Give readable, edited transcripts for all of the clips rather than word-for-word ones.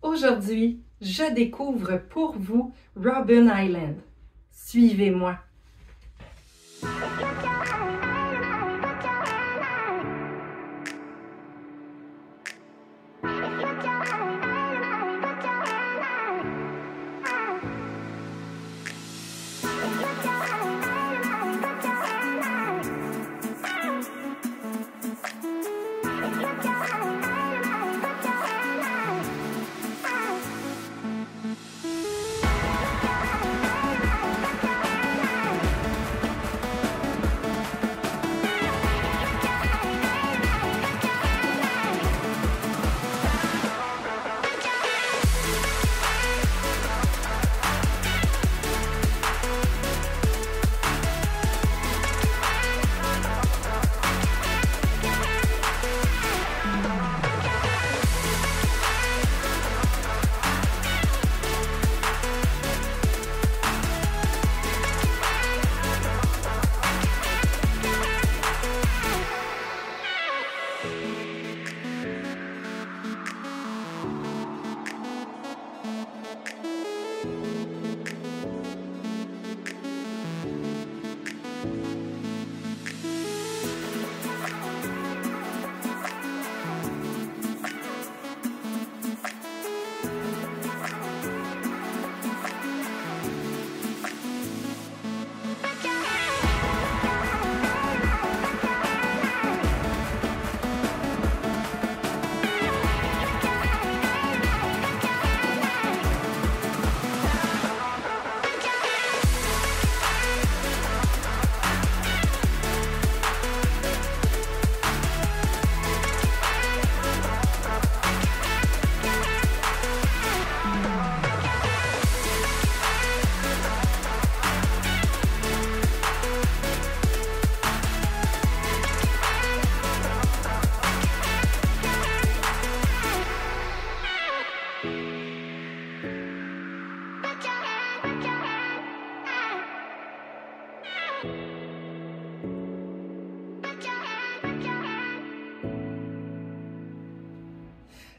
Aujourd'hui, je découvre pour vous Robben Island. Suivez-moi.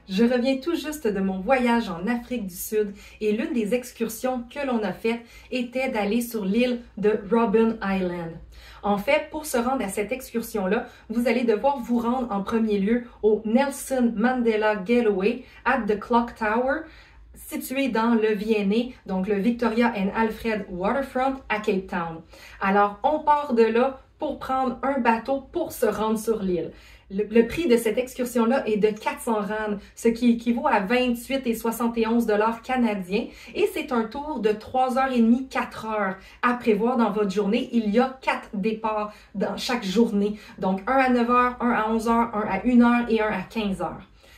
Je reviens tout juste de mon voyage en Afrique du Sud et l'une des excursions que l'on a faites était d'aller sur l'île de Robben Island. En fait, pour se rendre à cette excursion-là, vous allez devoir vous rendre en premier lieu au Nelson Mandela Getaway at the Clock Tower, situé dans le V&A, donc le Victoria and Alfred Waterfront à Cape Town. Alors, on part de là pour prendre un bateau pour se rendre sur l'île. Le prix de cette excursion-là est de 400 rand, ce qui équivaut à 28,71 $ canadiens. Et c'est un tour de 3h30, 4h à prévoir dans votre journée. Il y a 4 départs dans chaque journée. Donc, un à 9h, un à 11h, un à 1h et un à 15h.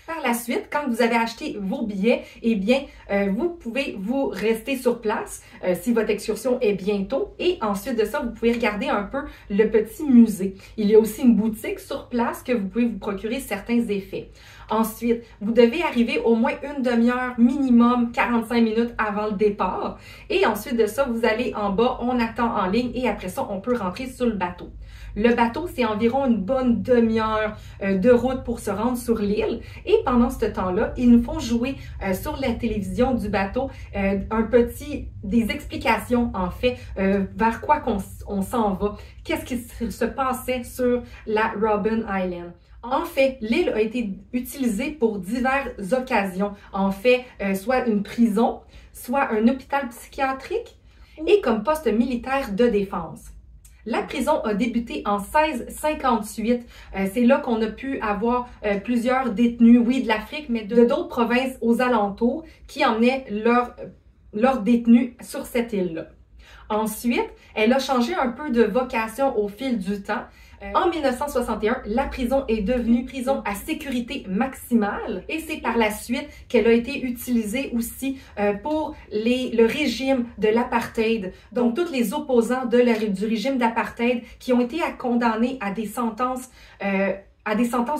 Par la suite, quand vous avez acheté vos billets, eh bien, vous pouvez vous rester sur place si votre excursion est bientôt. Et ensuite de ça, vous pouvez regarder un peu le petit musée. Il y a aussi une boutique sur place que vous pouvez vous procurer certains effets. Ensuite, vous devez arriver au moins une demi-heure minimum, 45 minutes avant le départ. Et ensuite de ça, vous allez en bas, on attend en ligne et après ça, on peut rentrer sur le bateau. Le bateau, c'est environ une bonne demi-heure de route pour se rendre sur l'île. Et pendant ce temps-là, ils nous font jouer sur la télévision du bateau des explications en fait vers quoi on s'en va. Qu'est-ce qui se passait sur la Robben Island. En fait, l'île a été utilisée pour diverses occasions. En fait, soit une prison, soit un hôpital psychiatrique et comme poste militaire de défense. La prison a débuté en 1658. C'est là qu'on a pu avoir plusieurs détenus, oui, de l'Afrique, mais de d'autres provinces aux alentours qui emmenaient leurs détenus sur cette île-là. Ensuite, elle a changé un peu de vocation au fil du temps. En 1961, la prison est devenue prison à sécurité maximale et c'est par la suite qu'elle a été utilisée aussi pour le régime de l'apartheid. Donc, tous les opposants du régime d'apartheid qui ont été condamnés à des sentences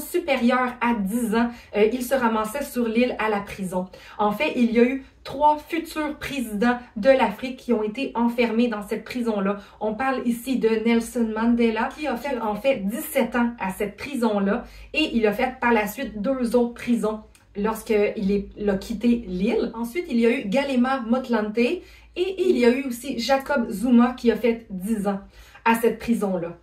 supérieures à 10 ans, ils se ramassaient sur l'île à la prison. En fait, il y a eu 3 futurs présidents de l'Afrique qui ont été enfermés dans cette prison-là. On parle ici de Nelson Mandela qui a fait en fait 17 ans à cette prison-là et il a fait par la suite 2 autres prisons lorsqu'il a quitté l'île. Ensuite, il y a eu Galema Motlanthe et il y a eu aussi Jacob Zuma qui a fait 10 ans à cette prison-là.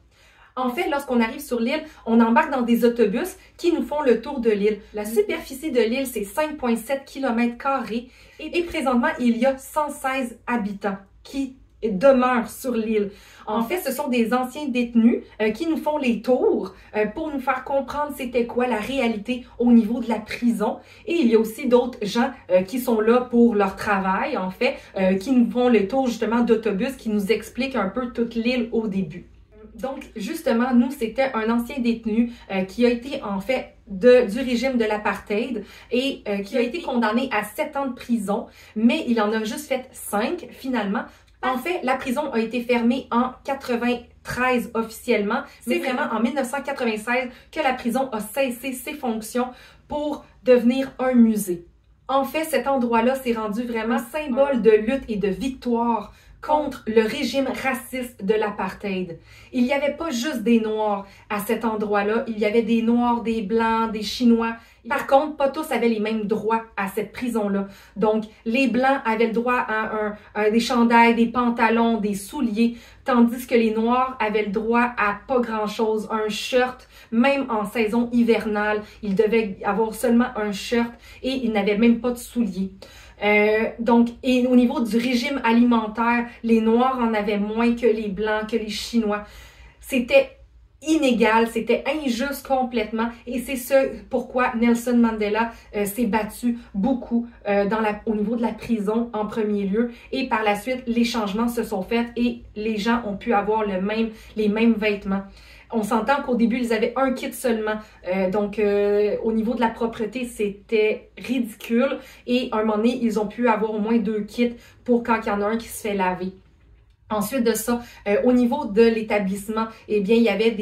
En fait, lorsqu'on arrive sur l'île, on embarque dans des autobus qui nous font le tour de l'île. La superficie de l'île, c'est 5,7 km² et présentement, il y a 116 habitants qui demeurent sur l'île. En fait, ce sont des anciens détenus qui nous font les tours pour nous faire comprendre c'était quoi la réalité au niveau de la prison. Et il y a aussi d'autres gens qui sont là pour leur travail, en fait, qui nous font les tours justement d'autobus, qui nous expliquent un peu toute l'île au début. Donc, justement, nous, c'était un ancien détenu qui a été, en fait, du régime de l'apartheid et qui a été condamné à 7 ans de prison, mais il en a juste fait 5, finalement. En fait, la prison a été fermée en 93 officiellement. C'est vraiment en 1996 que la prison a cessé ses fonctions pour devenir un musée. En fait, cet endroit-là s'est rendu vraiment symbole de lutte et de victoire contre le régime raciste de l'apartheid. Il n'y avait pas juste des Noirs à cet endroit-là, il y avait des Noirs, des Blancs, des Chinois. Par contre, pas tous avaient les mêmes droits à cette prison-là. Donc, les Blancs avaient le droit à des chandails, des pantalons, des souliers, tandis que les Noirs avaient le droit à pas grand-chose, un shirt, même en saison hivernale, ils devaient avoir seulement un shirt et ils n'avaient même pas de souliers. Donc, et au niveau du régime alimentaire, les Noirs en avaient moins que les Blancs, que les Chinois. C'était inégal, c'était injuste complètement et c'est ce pourquoi Nelson Mandela s'est battu beaucoup au niveau de la prison en premier lieu et par la suite, les changements se sont faits et les gens ont pu avoir les mêmes vêtements. On s'entend qu'au début, ils avaient un kit seulement. Donc, au niveau de la propreté, c'était ridicule. Et à un moment donné, ils ont pu avoir au moins 2 kits pour quand il y en a un qui se fait laver. Ensuite de ça, au niveau de l'établissement, eh bien, il y avait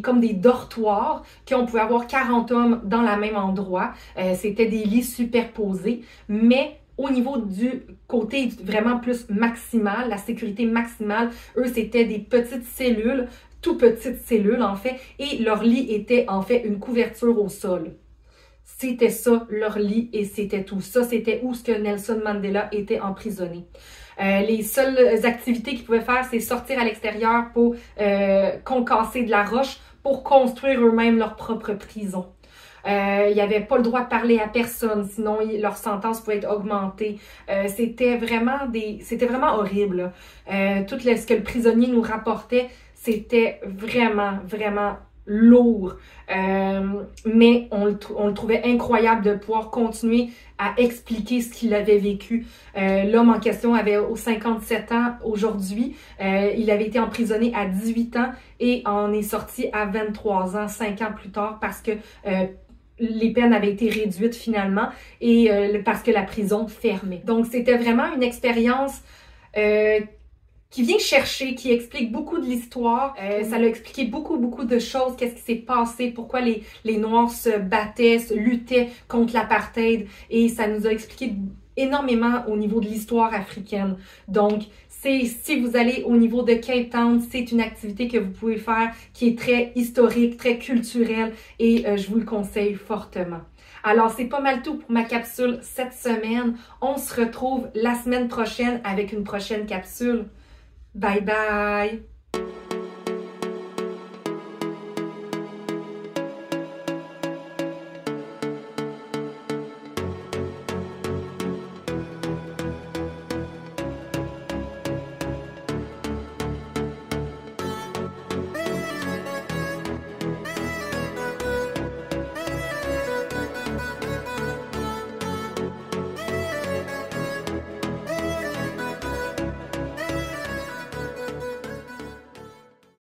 comme des dortoirs qu'on pouvait avoir 40 hommes dans le même endroit. C'était des lits superposés, mais au niveau du côté vraiment plus maximal, la sécurité maximale, eux, c'était des petites cellules, tout petites cellules en fait, et leur lit était en fait une couverture au sol. C'était ça, leur lit, et c'était tout. Ça, c'était où ce que Nelson Mandela était emprisonné. Les seules activités qu'ils pouvaient faire, c'est sortir à l'extérieur pour concasser de la roche pour construire eux-mêmes leur propre prison. Ils n'avaient pas le droit de parler à personne, sinon leur sentence pouvait être augmentée. C'était vraiment horrible. Tout ce que le prisonnier nous rapportait, c'était vraiment, vraiment lourd. Mais on le trouvait incroyable de pouvoir continuer à expliquer ce qu'il avait vécu. L'homme en question avait 57 ans aujourd'hui. Il avait été emprisonné à 18 ans et en est sorti à 23 ans, 5 ans plus tard, parce que les peines avaient été réduites finalement et parce que la prison fermait. Donc, c'était vraiment une expérience qui vient chercher, qui explique beaucoup de l'histoire. Ça l'a expliqué beaucoup de choses, qu'est-ce qui s'est passé, pourquoi les Noirs se battaient, se luttaient contre l'apartheid, et ça nous a expliqué énormément au niveau de l'histoire africaine. Donc, si vous allez au niveau de Cape Town, c'est une activité que vous pouvez faire qui est très historique, très culturelle, et je vous le conseille fortement. Alors, c'est pas mal tout pour ma capsule cette semaine. On se retrouve la semaine prochaine avec une prochaine capsule. Bye bye!